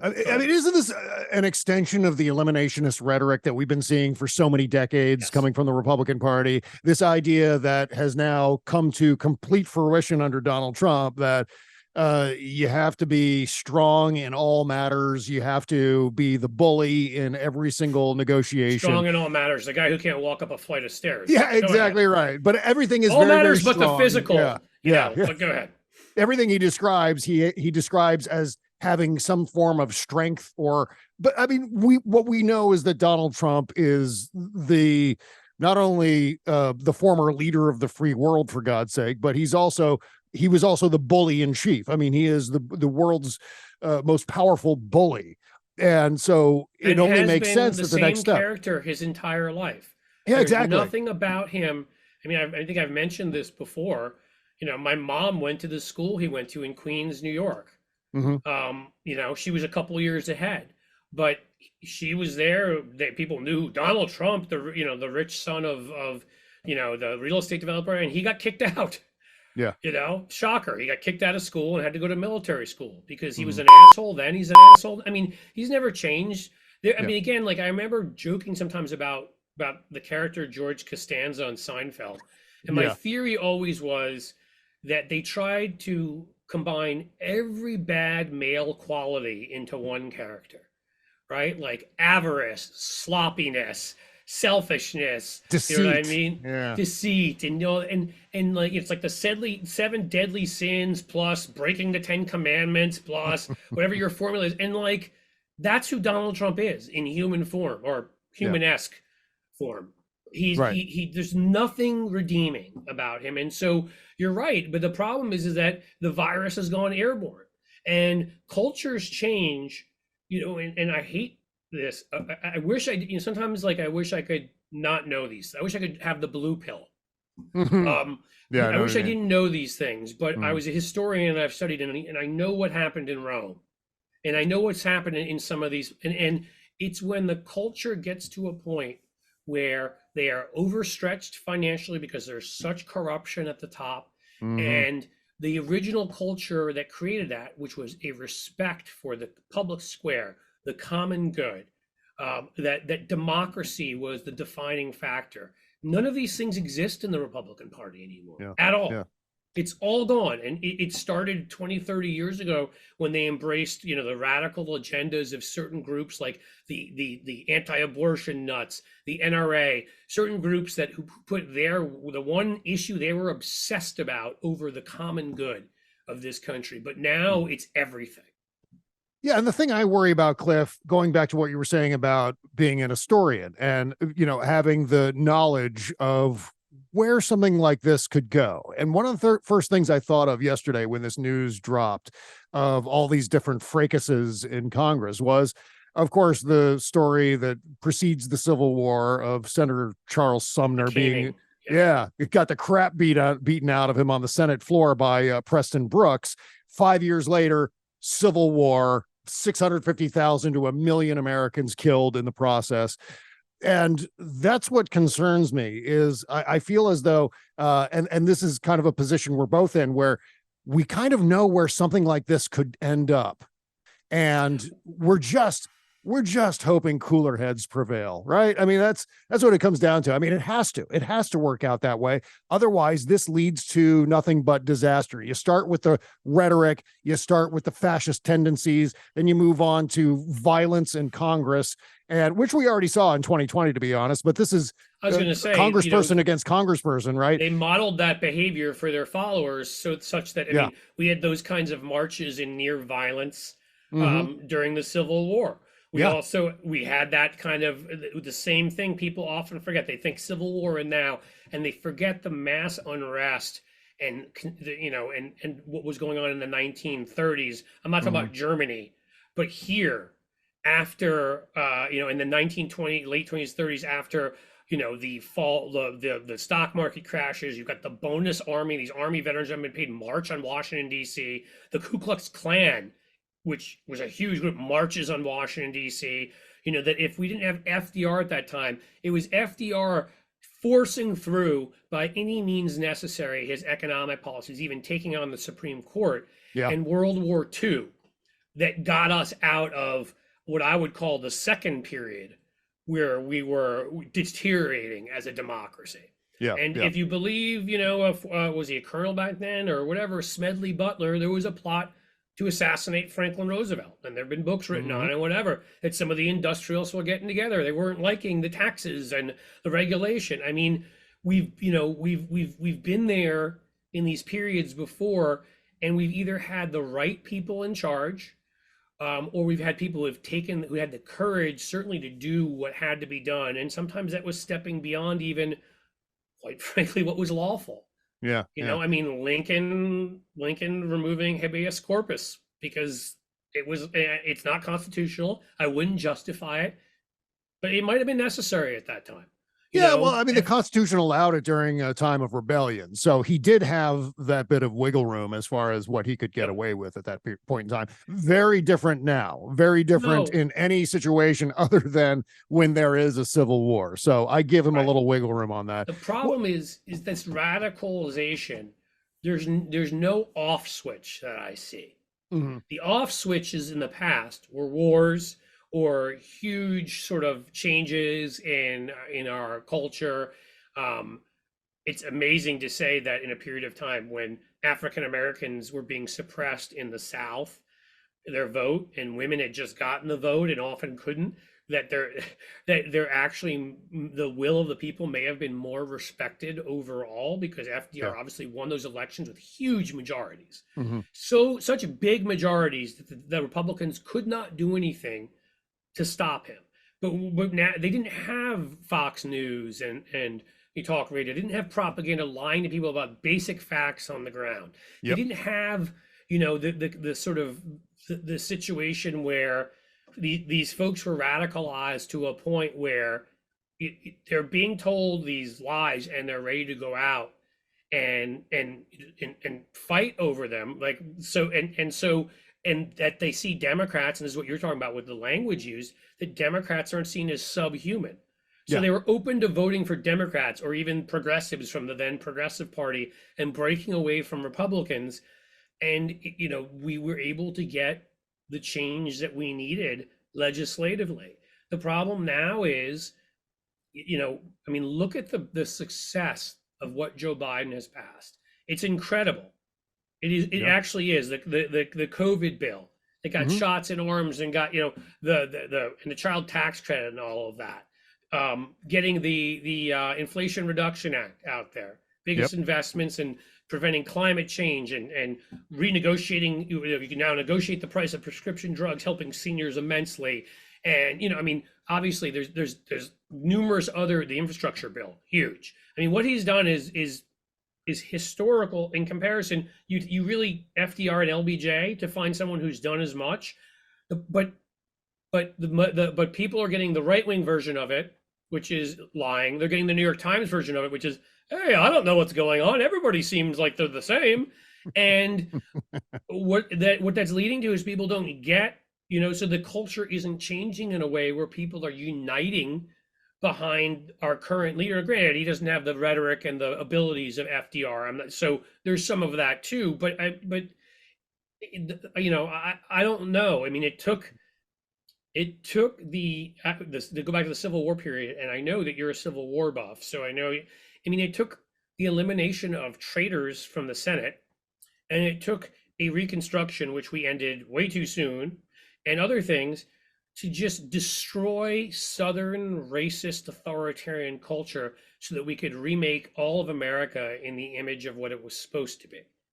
I mean, isn't this an extension of the eliminationist rhetoric that we've been seeing for so many decades coming from the Republican Party? This idea that has now come to complete fruition under Donald Trump, that you have to be strong in all matters. You have to be the bully in every single negotiation. Strong in all matters. The guy who can't walk up a flight of stairs. Yeah, exactly right. But everything is all very, matters, very but the physical. Yeah. But go ahead. Everything he describes, he describes as having some form of strength, but I mean, what we know is that Donald Trump is not only the former leader of the free world, for God's sake, but he was also the bully in chief. I mean, he is the world's most powerful bully. And so it only makes sense that the next step. Character his entire life. Yeah, There's exactly. Nothing about him. I mean, I think I've mentioned this before. My mom went to the school he went to in Queens, New York. Mm-hmm. She was a couple years ahead, but she was there. People knew Donald Trump, the rich son of the real estate developer, and he got kicked out. Yeah. Shocker. He got kicked out of school and had to go to military school because he was an asshole then. He's an asshole. I mean, he's never changed. I mean, again, like I remember joking sometimes about the character George Costanza on Seinfeld. And my theory always was that they tried to combine every bad male quality into one character, right? Like avarice, sloppiness, selfishness, deceit. You know what I mean? Yeah. Deceit, and like it's like the seven deadly sins plus breaking the 10 commandments plus whatever your formula is, and like that's who Donald Trump is in human form or human-esque form. He's there's nothing redeeming about him, and so you're right. But the problem is that the virus has gone airborne, and cultures change. And I hate this. I wish sometimes like I wish I could not know these. I wish I could have the blue pill. I wish I didn't know these things, but I was a historian and I've studied and I know what happened in Rome, and I know what's happened in some of these. And it's when the culture gets to a point where they are overstretched financially because there's such corruption at the top. And the original culture that created that, which was a respect for the public square, the common good, that democracy was the defining factor. None of these things exist in the Republican Party anymore at all. Yeah. It's all gone. And it started 20, 30 years ago when they embraced, the radical agendas of certain groups like the anti-abortion nuts, the NRA, certain groups who put the one issue they were obsessed about over the common good of this country. But now it's everything. Yeah. And the thing I worry about, Cliff, going back to what you were saying about being an historian and, having the knowledge of where something like this could go. And one of the first things I thought of yesterday when this news dropped of all these different fracases in Congress was, of course, the story that precedes the Civil War of Senator Charles Sumner being, it got the crap beaten out of him on the Senate floor by Preston Brooks. 5 years later, Civil War, 650,000 to 1 million Americans killed in the process. And that's what concerns me is I feel as though, and this is kind of a position we're both in, where we kind of know where something like this could end up. And we're just hoping cooler heads prevail, right? I mean, that's what it comes down to. I mean, it has to work out that way. Otherwise, this leads to nothing but disaster. You start with the rhetoric, you start with the fascist tendencies, then you move on to violence in Congress, and which we already saw in 2020, to be honest. But this is congressperson against congressperson, right? They modeled that behavior for their followers, such that I mean, we had those kinds of marches in near violence during the Civil War. We had that kind of the same thing. People often forget. They think Civil War and now, and they forget the mass unrest and what was going on in the 1930s. I'm not talking about Germany, but here after in the 1920s, late 20s, 30s, after the fall, the stock market crashes. You've got the bonus army. These army veterans have been paid march on Washington D.C. The Ku Klux Klan, which was a huge group, marches on Washington, D.C., that if we didn't have FDR at that time, it was FDR forcing through by any means necessary his economic policies, even taking on the Supreme Court. And World War II that got us out of what I would call the second period, where we were deteriorating as a democracy. Yeah. And Yeah. if you believe, was he a colonel back then or whatever, Smedley Butler, there was a plot to assassinate Franklin Roosevelt. And there have been books written on it, whatever, that some of the industrialists were getting together. They weren't liking the taxes and the regulation. I mean, we've been there in these periods before, and we've either had the right people in charge, or we've had people who had the courage, certainly, to do what had to be done. And sometimes that was stepping beyond even, quite frankly, what was lawful. Yeah. I mean, Lincoln removing habeas corpus because it's not constitutional. I wouldn't justify it, but it might have been necessary at that time. Yeah, well, I mean, the Constitution allowed it during a time of rebellion. So he did have that bit of wiggle room as far as what he could get away with at that point in time. Very different now, very different in any situation other than when there is a civil war. So I give him a little wiggle room on that. The problem is this radicalization. There's no off switch that I see. The off switches in the past were wars or huge sort of changes in our culture. It's amazing to say that in a period of time when African Americans were being suppressed in the South, their vote, and women had just gotten the vote and often couldn't, that they're actually, the will of the people may have been more respected overall, because FDR obviously won those elections with huge majorities. Such big majorities that the Republicans could not do anything to stop him. But now they didn't have Fox News and talk radio. They didn't have propaganda lying to people about basic facts on the ground. They didn't have, the sort of the situation where these folks were radicalized to a point where they're being told these lies and they're ready to go out and fight over them. And that they see Democrats, and this is what you're talking about with the language used, that Democrats aren't seen as subhuman. So they were open to voting for Democrats or even progressives from the then Progressive Party and breaking away from Republicans. And, we were able to get the change that we needed legislatively. The problem now is, look at the success of what Joe Biden has passed. It's incredible. It actually is. The COVID bill that got shots in arms and got, the child tax credit and all of that. Getting the Inflation Reduction Act out there, biggest investments in preventing climate change and renegotiating. You can now negotiate the price of prescription drugs, helping seniors immensely. And obviously there's numerous other, the infrastructure bill, huge. What he's done is historical in comparison. You really FDR and LBJ to find someone who's done as much, but people are getting the right-wing version of it, which is lying. They're getting the New York Times version of it, which is, hey, I don't know what's going on. Everybody seems like they're the same. And what that's leading to is people don't get, so the culture isn't changing in a way where people are uniting behind our current leader. Granted, he doesn't have the rhetoric and the abilities of FDR. So there's some of that too. But I don't know. It took to go back to the Civil War period, and I know that you're a Civil War buff, so I know. It took the elimination of traitors from the Senate, and it took a Reconstruction, which we ended way too soon, and other things, to just destroy Southern racist authoritarian culture so that we could remake all of America in the image of what it was supposed to be.